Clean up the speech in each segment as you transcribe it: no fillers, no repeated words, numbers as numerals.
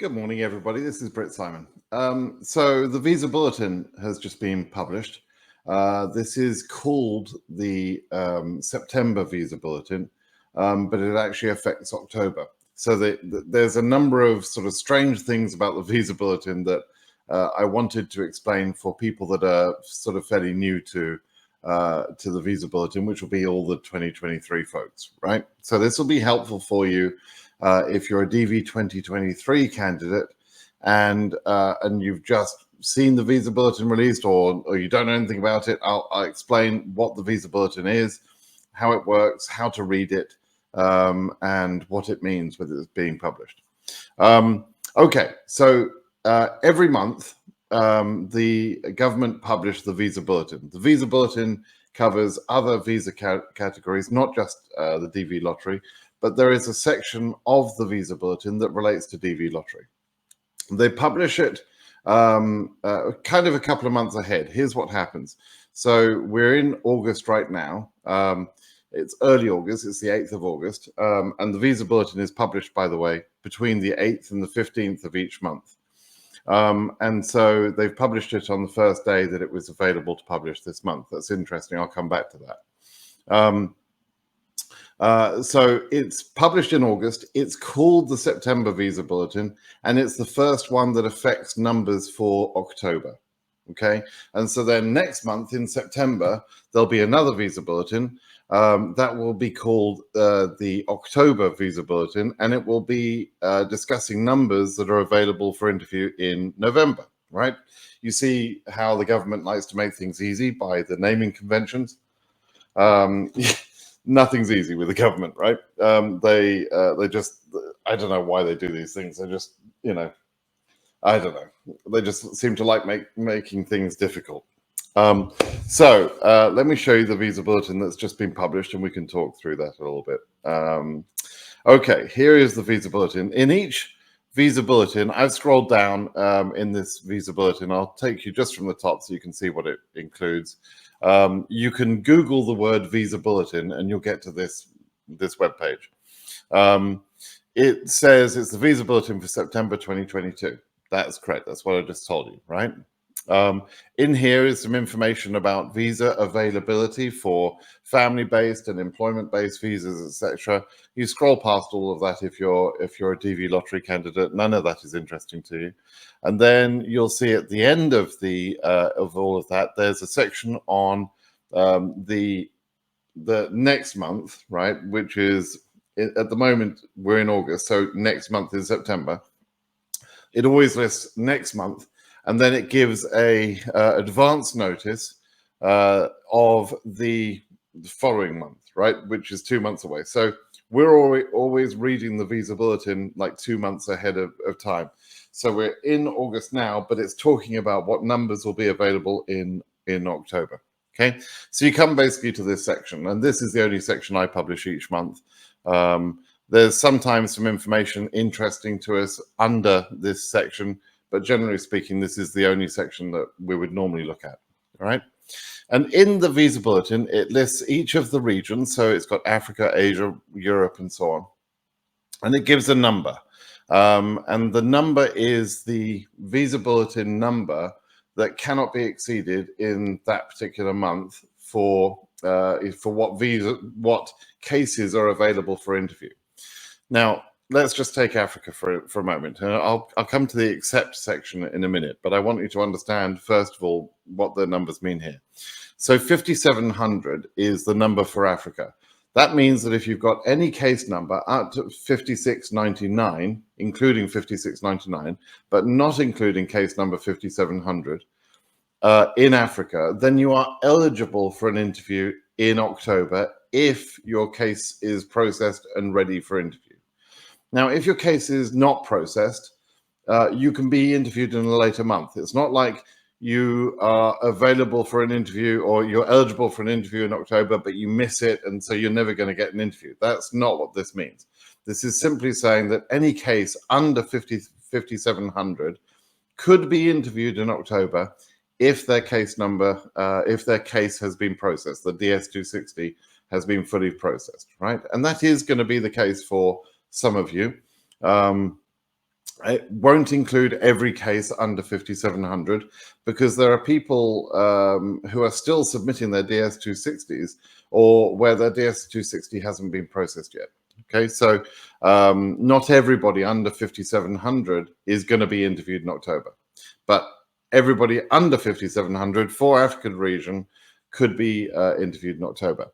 Good morning, everybody. This is BritSimon. So the Visa Bulletin has just been published. This is called the September Visa Bulletin, but it actually affects October. So there's a number of sort of strange things about the Visa Bulletin that I wanted to explain for people that are sort of fairly new to the Visa Bulletin, which will be all the 2023 folks, right? So this will be helpful for you if you're a DV-2023 candidate and you've just seen the Visa Bulletin released, or you don't know anything about it. I'll explain what the Visa Bulletin is, how it works, how to read it, and what it means with it being published. Okay, so every month the government published the Visa Bulletin. The Visa Bulletin covers other visa categories, not just the DV lottery, but there is a section of the Visa Bulletin that relates to DV lottery. They publish it kind of a couple of months ahead. Here's what happens. So we're in August right now. It's early August. It's the 8th of August. And the Visa Bulletin is published, by the way, between the 8th and the 15th of each month. And so they've published it on the first day that it was available to publish this month. That's interesting. I'll come back to that. So it's published in August. It's called the September Visa Bulletin, and it's the first one that affects numbers for October. Okay, and so then next month in September, there'll be another Visa Bulletin that will be called the October Visa Bulletin, and it will be discussing numbers that are available for interview in November, right? You see how the government likes to make things easy by the naming conventions. Nothing's easy with the government, right? They just, I don't know why they do these things. They just, I don't know. They just seem to like making things difficult. So let me show you the Visa Bulletin that's just been published, and we can talk through that a little bit. Okay, here is the Visa Bulletin. In each Visa Bulletin, I've scrolled down in this Visa Bulletin. I'll take you just from the top so you can see what it includes. You can Google the word Visa Bulletin and you'll get to this webpage. It says it's the Visa Bulletin for September 2022. That's correct. That's what I just told you, right? In here is some information about visa availability for family-based and employment-based visas, etc. You scroll past all of that if you're a DV lottery candidate. None of that is interesting to you. And then you'll see at the end of of all of that, there's a section on the next month, right? Which is, at the moment we're in August, so next month is September. It always lists next month, and then it gives a advance notice of the following month, right? Which is 2 months away. So we're always reading the Visa Bulletin like 2 months ahead of time. So we're in August now, but it's talking about what numbers will be available in October. Okay, so you come basically to this section, and this is the only section I publish each month. There's sometimes some information interesting to us under this section, but generally speaking, this is the only section that we would normally look at. All right, and in the Visa Bulletin, it lists each of the regions. So it's got Africa, Asia, Europe, and so on, and it gives a number. And the number is the Visa Bulletin number that cannot be exceeded in that particular month for what cases are available for interview. Now, let's just take Africa for a moment. And I'll come to the accept section in a minute, but I want you to understand, first of all, what the numbers mean here. So 5,700 is the number for Africa. That means that if you've got any case number up to 5699, including 5699, but not including case number 5700 in Africa, then you are eligible for an interview in October if your case is processed and ready for interview. Now, if your case is not processed, you can be interviewed in a later month. It's not like you are available for an interview or you're eligible for an interview in October, but you miss it, and so you're never going to get an interview. That's not what this means. This is simply saying that any case under 5,700 could be interviewed in October if their case number, if their case has been processed, the DS-260 has been fully processed, right? And that is going to be the case for some of you. It won't include every case under 5,700 because there are people who are still submitting their DS-260s or where their DS-260 hasn't been processed yet. Okay, so not everybody under 5,700 is going to be interviewed in October, but everybody under 5,700 for African region could be interviewed in October.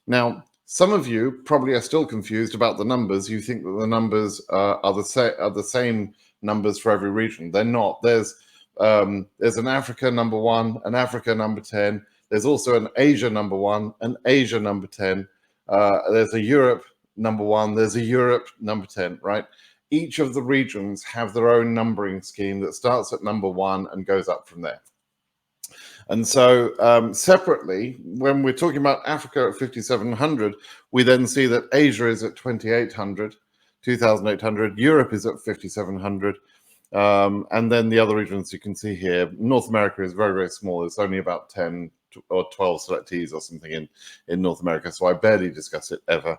Now, some of you probably are still confused about the numbers. You think that the numbers are the same numbers for every region. They're not. There's an Africa number 1, an Africa number 10. There's also an Asia number 1, an Asia number 10. There's a Europe number 1. There's a Europe number 10, right? Each of the regions have their own numbering scheme that starts at number 1 and goes up from there. And so separately, when we're talking about Africa at 5,700, we then see that Asia is at 2,800, Europe is at 5,700. And then the other regions you can see here, North America is very, very small. It's only about 10 or 12 selectees or something in North America. So I barely discuss it ever.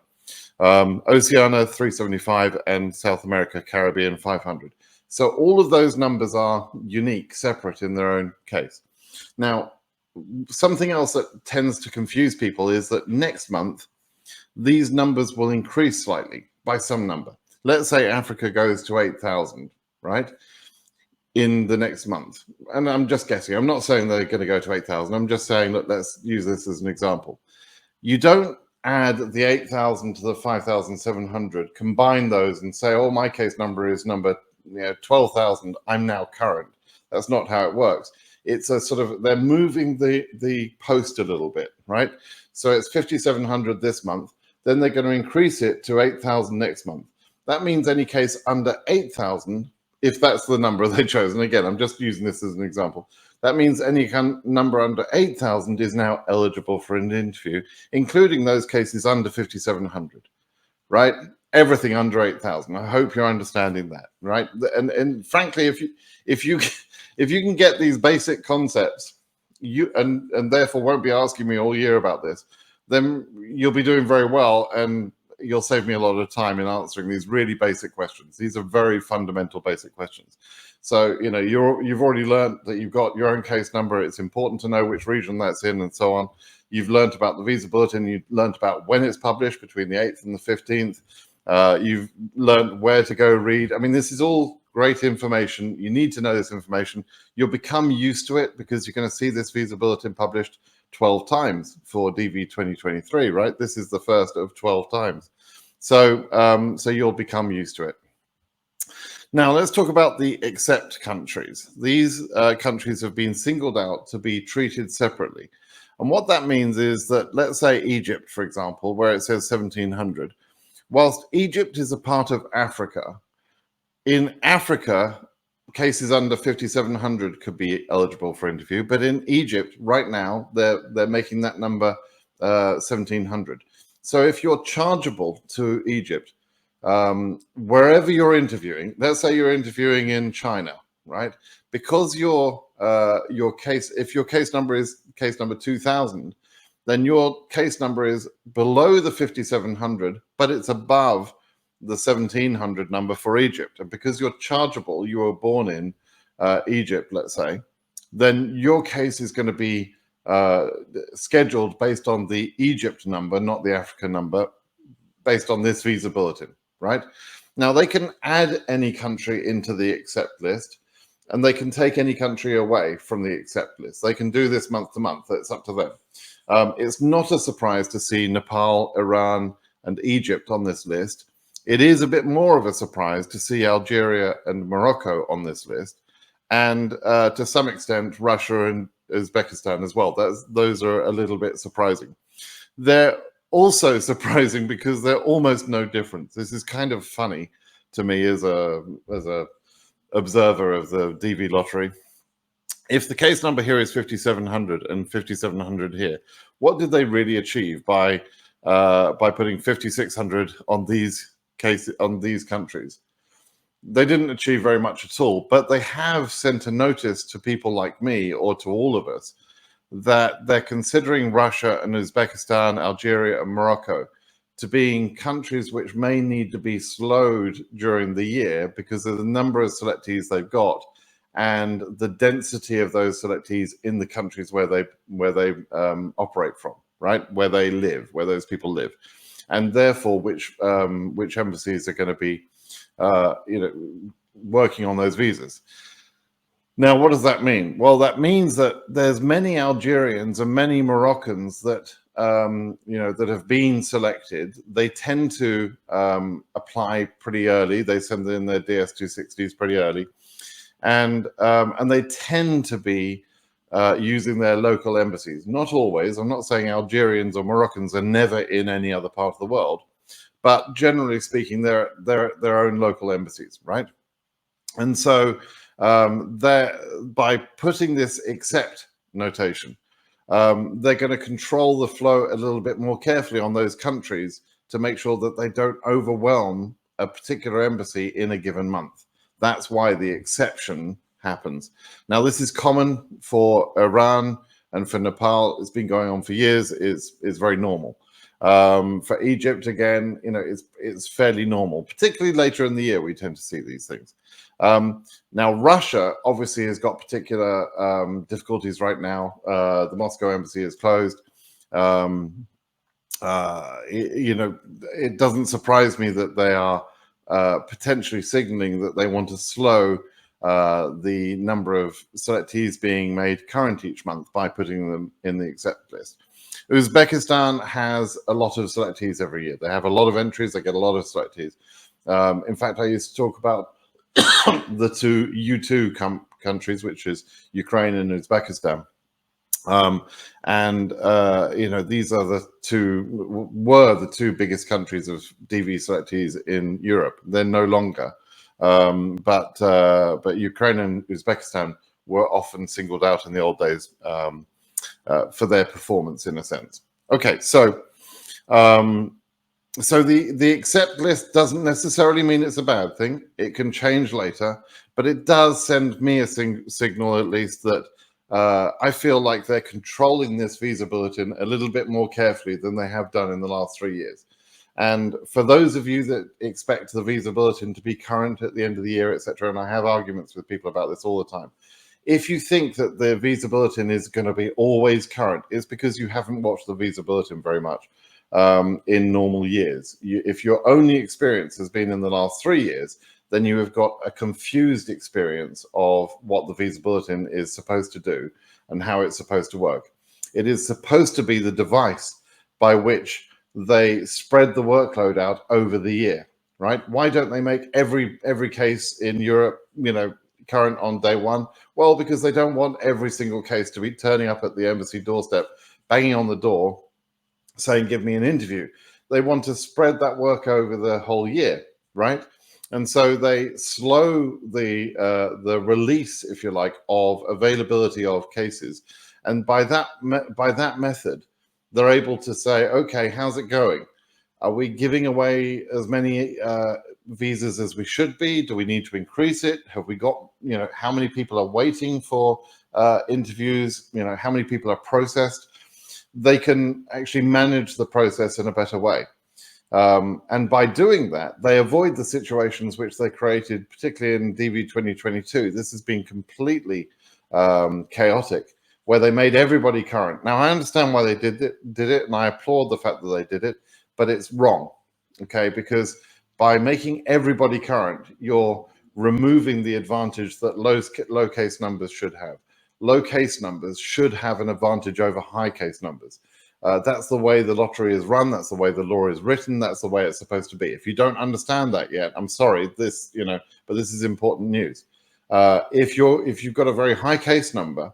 Oceania 375 and South America, Caribbean 500. So all of those numbers are unique, separate in their own case. Now, something else that tends to confuse people is that next month, these numbers will increase slightly by some number. Let's say Africa goes to 8,000, right, in the next month. And I'm just guessing. I'm not saying they're going to go to 8,000. I'm just saying that let's use this as an example. You don't add the 8,000 to the 5,700, combine those and say, oh, my case number is number 12,000. I'm now current. That's not how it works. It's a sort of, they're moving the post a little bit, right? So it's 5,700 this month. Then they're going to increase it to 8,000 next month. That means any case under 8,000, if that's the number they chose, and again, I'm just using this as an example, that means any number under 8,000 is now eligible for an interview, including those cases under 5,700, right? Everything under 8,000. I hope you're understanding that, right? And frankly, if you can get these basic concepts, and therefore won't be asking me all year about this, then you'll be doing very well, and you'll save me a lot of time in answering these really basic questions. These are very fundamental basic questions. So, you've already learned that you've got your own case number. It's important to know which region that's in and so on. You've learned about the Visa Bulletin. You've learned about when it's published between the 8th and the 15th. You've learned where to go read. I mean, this is all great information. You need to know this information. You'll become used to it because you're going to see this Visa Bulletin published 12 times for DV-2023, right? This is the first of 12 times. So, so you'll become used to it. Now, let's talk about the accept countries. These countries have been singled out to be treated separately. And what that means is that, let's say Egypt, for example, where it says 1,700, whilst Egypt is a part of Africa, in Africa, cases under 5,700 could be eligible for interview, but in Egypt right now, they're making that number 1,700. So if you're chargeable to Egypt, wherever you're interviewing, let's say you're interviewing in China, right? Because your case, if your case number is case number 2,000, then your case number is below the 5,700, but it's above the 1,700 number for Egypt. And because you're chargeable, you were born in Egypt, let's say, then your case is going to be scheduled based on the Egypt number, not the Africa number, based on this Visa Bulletin, right? Now, they can add any country into the accept list, and they can take any country away from the accept list. They can do this month to month. It's up to them. It's not a surprise to see Nepal, Iran, and Egypt on this list. It is a bit more of a surprise to see Algeria and Morocco on this list, and to some extent, Russia and Uzbekistan as well. Those are a little bit surprising. They're also surprising because they're almost no different. This is kind of funny to me as a observer of the DV lottery. If the case number here is 5,700 and 5,700 here, what did they really achieve by putting 5,600 on these cases, on these countries? They didn't achieve very much at all, but they have sent a notice to people like me, or to all of us, that they're considering Russia and Uzbekistan, Algeria and Morocco to being countries which may need to be slowed during the year because of the number of selectees they've got and the density of those selectees in the countries where they operate from, right, where they live, where those people live, and therefore which embassies are going to be working on those visas. Now, what does that mean? Well, that means that there's many Algerians and many Moroccans that that have been selected. They tend to apply pretty early. They send in their DS-260s pretty early, and they tend to be using their local embassies. Not always. I'm not saying Algerians or Moroccans are never in any other part of the world, but generally speaking, they're their own local embassies, right? And so by putting this accept notation, they're going to control the flow a little bit more carefully on those countries to make sure that they don't overwhelm a particular embassy in a given month. That's why the exception happens. Now, this is common for Iran and for Nepal. It's been going on for years. Is very normal. For Egypt, again, it's fairly normal. Particularly later in the year, we tend to see these things. Now, Russia obviously has got particular difficulties right now. The Moscow embassy is closed. It doesn't surprise me that they are potentially signaling that they want to slow the number of selectees being made current each month by putting them in the accept list. Uzbekistan has a lot of selectees every year. They have a lot of entries. They get a lot of selectees. In fact, I used to talk about the two U2 countries, which is Ukraine and Uzbekistan. These are were the two biggest countries of DV selectees in Europe. They're no longer, but Ukraine and Uzbekistan were often singled out in the old days for their performance, in a sense. Okay, so the accept list doesn't necessarily mean it's a bad thing. It can change later, but it does send me a signal, at least, that I feel like they're controlling this visa bulletin a little bit more carefully than they have done in the last 3 years. And for those of you that expect the visa bulletin to be current at the end of the year, etc., and I have arguments with people about this all the time, if you think that the visa bulletin is going to be always current, it's because you haven't watched the visa bulletin very much in normal years. If your only experience has been in the last 3 years, then you have got a confused experience of what the visa bulletin is supposed to do and how it's supposed to work. It is supposed to be the device by which they spread the workload out over the year, right? Why don't they make every case in Europe, current on day one? Well, because they don't want every single case to be turning up at the embassy doorstep, banging on the door, saying, give me an interview. They want to spread that work over the whole year, right? And so they slow the release, if you like, of availability of cases. And by that method, they're able to say, okay, how's it going? Are we giving away as many visas as we should be? Do we need to increase it? Have we got, how many people are waiting for interviews? How many people are processed? They can actually manage the process in a better way. And by doing that, they avoid the situations which they created, particularly in DV-2023. This has been completely chaotic, where they made everybody current. Now, I understand why they did it, and I applaud the fact that they did it, but it's wrong, okay? Because by making everybody current, you're removing the advantage that low case numbers should have. Low case numbers should have an advantage over high case numbers. That's the way the lottery is run. That's the way the law is written. That's the way it's supposed to be. If you don't understand that yet, I'm sorry, but this is important news. If you've got a very high case number,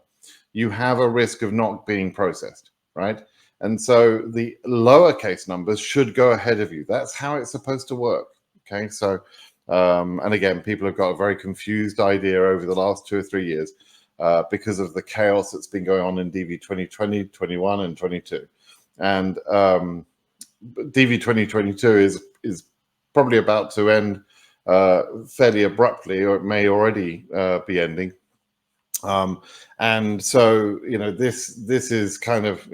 you have a risk of not being processed, right? And so the lower case numbers should go ahead of you. That's how it's supposed to work. Okay, so and again, people have got a very confused idea over the last 2 or 3 years because of the chaos that's been going on in DV 2020, 21, and 22. And DV 2022 is probably about to end fairly abruptly, or it may already be ending. And so this is kind of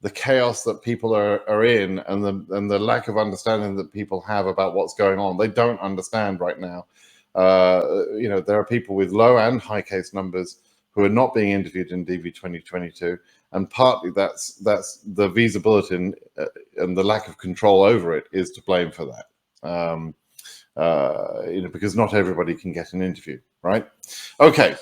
the chaos that people are in, and the lack of understanding that people have about what's going on. They don't understand right now. There are people with low and high case numbers who are not being interviewed in DV 2022, and partly that's the Visa Bulletin and the lack of control over it is to blame for that. Because not everybody can get an interview, right? Okay.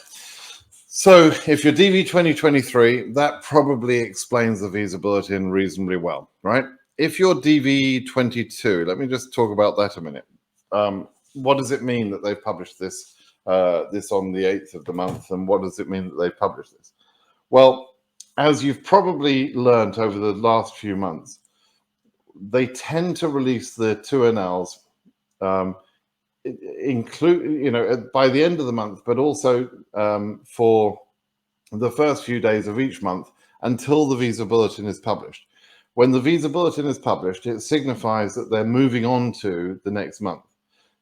So if you're DV 2023, that probably explains the Visa Bulletin reasonably well, right? If you're DV 22, let me just talk about that a minute. What does it mean that they've published this on the 8th of the month, and what does it mean that they've published this? Well, as you've probably learned over the last few months, they tend to release the 2NLs by the end of the month, but also for the first few days of each month until the Visa Bulletin is published. When the Visa Bulletin is published, it signifies that they're moving on to the next month.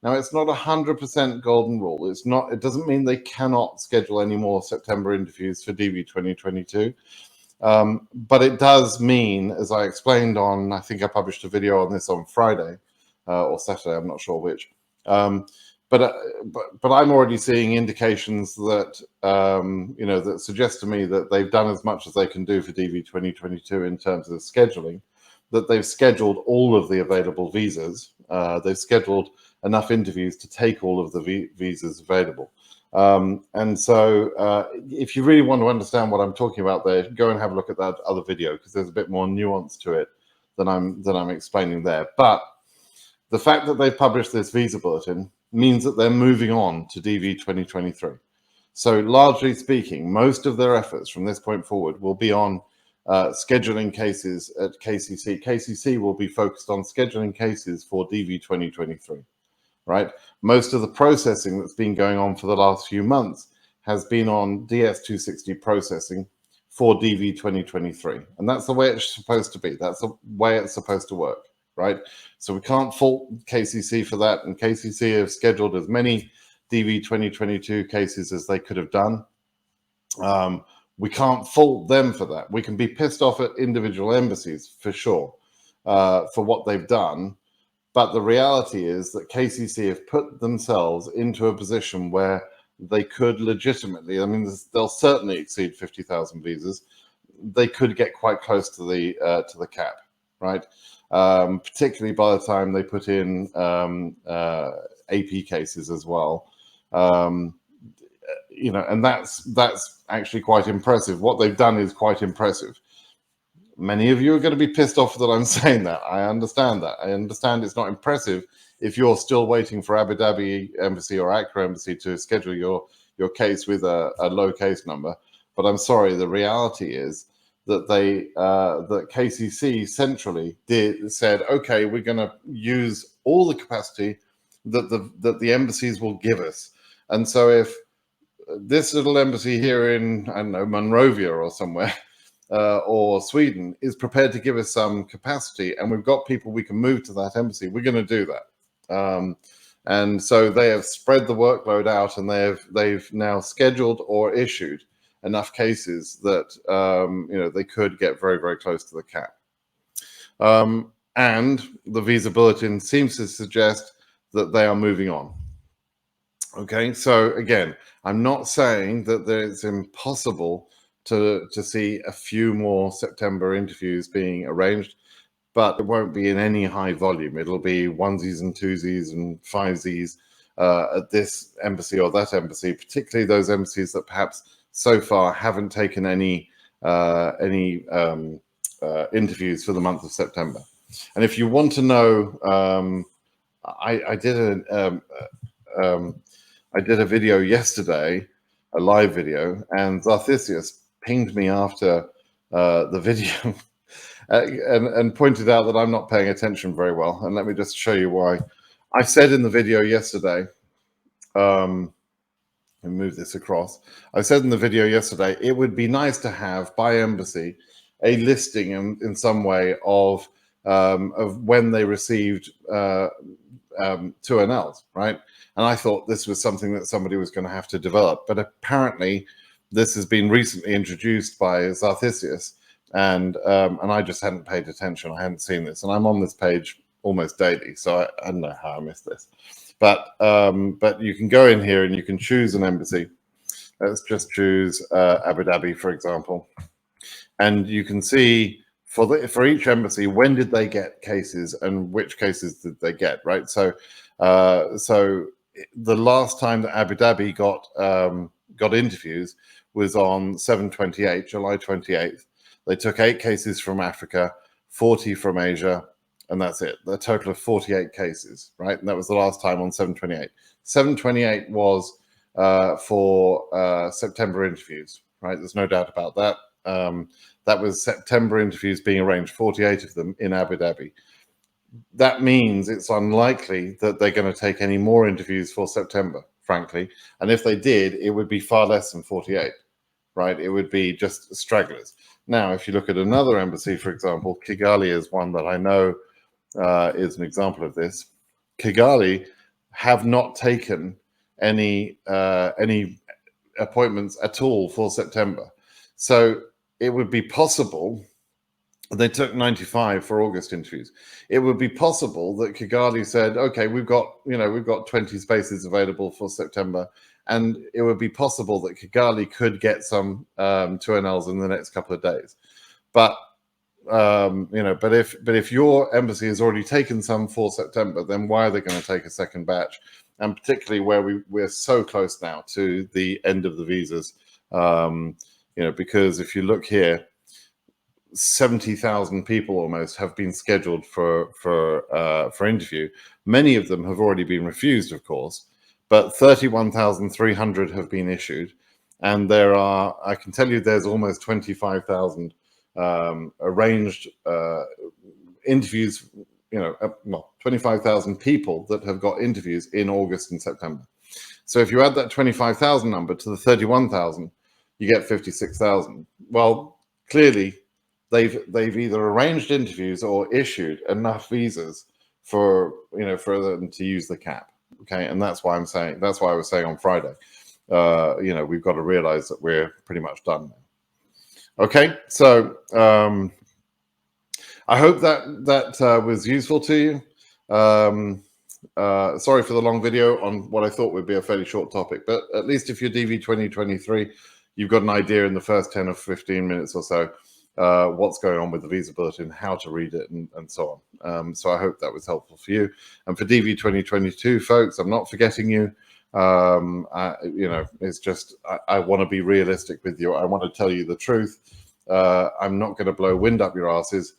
Now, it's not 100% golden rule. It doesn't mean they cannot schedule any more September interviews for DV 2022. But it does mean, as I explained I think I published a video on this on Friday or Saturday, I'm not sure which. But I'm already seeing indications that that suggest to me that they've done as much as they can do for DV 2022 in terms of scheduling. That they've scheduled all of the available visas. They've scheduled enough interviews to take all of the visas available. And so, if you really want to understand what I'm talking about there, go and have a look at that other video, because there's a bit more nuance to it than I'm explaining there. But the fact that they've published this Visa Bulletin means that they're moving on to DV 2023. So largely speaking, most of their efforts from this point forward will be on scheduling cases at KCC. KCC will be focused on scheduling cases for DV 2023, right? Most of the processing that's been going on for the last few months has been on DS-260 processing for DV 2023. And that's the way it's supposed to be. That's the way it's supposed to work. Right, so we can't fault KCC for that, and KCC have scheduled as many DV 2022 cases as they could have done. We can't fault them for that. We can be pissed off at individual embassies for sure for what they've done, but the reality is that KCC have put themselves into a position where they could legitimately, I mean, they'll certainly exceed 50,000 visas. They could get quite close to the cap, right? Particularly by the time they put in AP cases as well, and that's actually quite impressive. What they've done is quite impressive. Many of you are going to be pissed off that I'm saying that. I understand that. I understand it's not impressive if you're still waiting for Abu Dhabi Embassy or Accra Embassy to schedule your case with a low case number. But I'm sorry, the reality is that that KCC centrally said, okay, we're going to use all the capacity that the embassies will give us. And so if this little embassy here in, I don't know, Monrovia or somewhere, or Sweden is prepared to give us some capacity, and we've got people we can move to that embassy, we're going to do that. And so they have spread the workload out, and they've now scheduled or issued enough cases that they could get very, very close to the cap. And the Visa Bulletin seems to suggest that they are moving on. Okay, so again, I'm not saying that it's impossible to see a few more September interviews being arranged, but it won't be in any high volume. It'll be onesies and twosies and fivesies at this embassy or that embassy, particularly those embassies that perhaps so far haven't taken any interviews for the month of September. And if you want to know, I did a video yesterday, a live video, and Zarthisius pinged me after the video and pointed out that I'm not paying attention very well. And let me just show you why. I said in the video yesterday, and move this across. I said in the video yesterday, it would be nice to have by embassy a listing in some way of when they received 2NLs, right? And I thought this was something that somebody was going to have to develop, but apparently this has been recently introduced by Zarthisius, and I just hadn't paid attention. I hadn't seen this, and I'm on this page almost daily, so I don't know how I missed this. But you can go in here and you can choose an embassy. Let's just choose Abu Dhabi, for example, and you can see for each embassy, when did they get cases and which cases did they get, right? So the last time that Abu Dhabi got interviews was on 7/28, July 28th. They took 8 cases from Africa, 40 from Asia, and that's it. A total of 48 cases, right? And that was the last time on 7/28. 7/28 was for September interviews, right? There's no doubt about that. That was September interviews being arranged, 48 of them in Abu Dhabi. That means it's unlikely that they're going to take any more interviews for September, frankly. And if they did, it would be far less than 48, right? It would be just stragglers. Now, if you look at another embassy, for example, Kigali is one that I know is an example of this. Kigali have not taken any appointments at all for September. So it would be possible, they took 95 for August interviews. It would be possible that Kigali said, okay, we've got 20 spaces available for September. And it would be possible that Kigali could get some 2NLs in the next couple of days. But but if your embassy has already taken some for September, then why are they going to take a second batch? And particularly where we're so close now to the end of the visas, because if you look here, 70,000 people almost have been scheduled for interview. Many of them have already been refused, of course, but 31,300 have been issued, and I can tell you, there's almost 25,000 arranged interviews. 25,000 people that have got interviews in August and September. So if you add that 25,000 number to the 31,000, you get 56,000. Well, clearly, they've either arranged interviews or issued enough visas for them to use the cap. Okay, and that's why I was saying on Friday, we've got to realize that we're pretty much done now. Okay, so I hope that was useful to you. Sorry for the long video on what I thought would be a fairly short topic, but at least if you're DV 2023, you've got an idea in the first 10 or 15 minutes or so what's going on with the Visa Bulletin, how to read it, and so on. So I hope that was helpful for you. And for DV 2022, folks, I'm not forgetting you. It's just I want to be realistic with you. I want to tell you the truth. I'm not going to blow wind up your asses,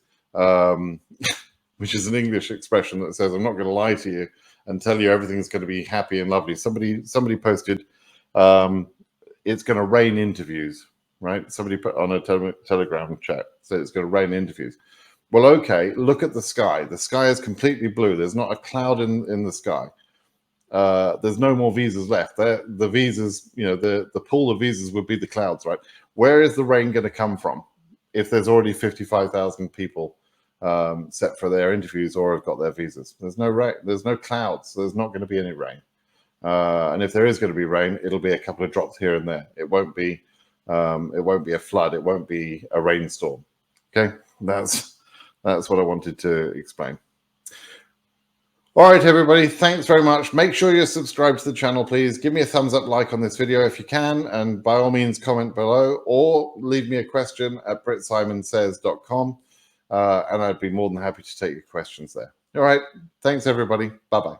which is an English expression that says I'm not going to lie to you and tell you everything's going to be happy and lovely. Somebody posted it's going to rain interviews. Right? Somebody put on a Telegram chat, said it's going to rain interviews. Well, okay, look at the sky. The sky is completely blue. There's not a cloud in the sky. There's no more visas left. The visas, the pool of visas would be the clouds, right? Where is the rain going to come from if there's already 55,000 people set for their interviews or have got their visas? There's no rain. There's no clouds. So there's not going to be any rain. And if there is going to be rain, it'll be a couple of drops here and there. It won't be a flood. It won't be a rainstorm. Okay, that's what I wanted to explain. All right, everybody, thanks very much. Make sure you're subscribed to the channel, please. Give me a thumbs up, like on this video if you can, and by all means comment below or leave me a question at BritSimonSays.com, and I'd be more than happy to take your questions there. All right, thanks everybody. Bye-bye.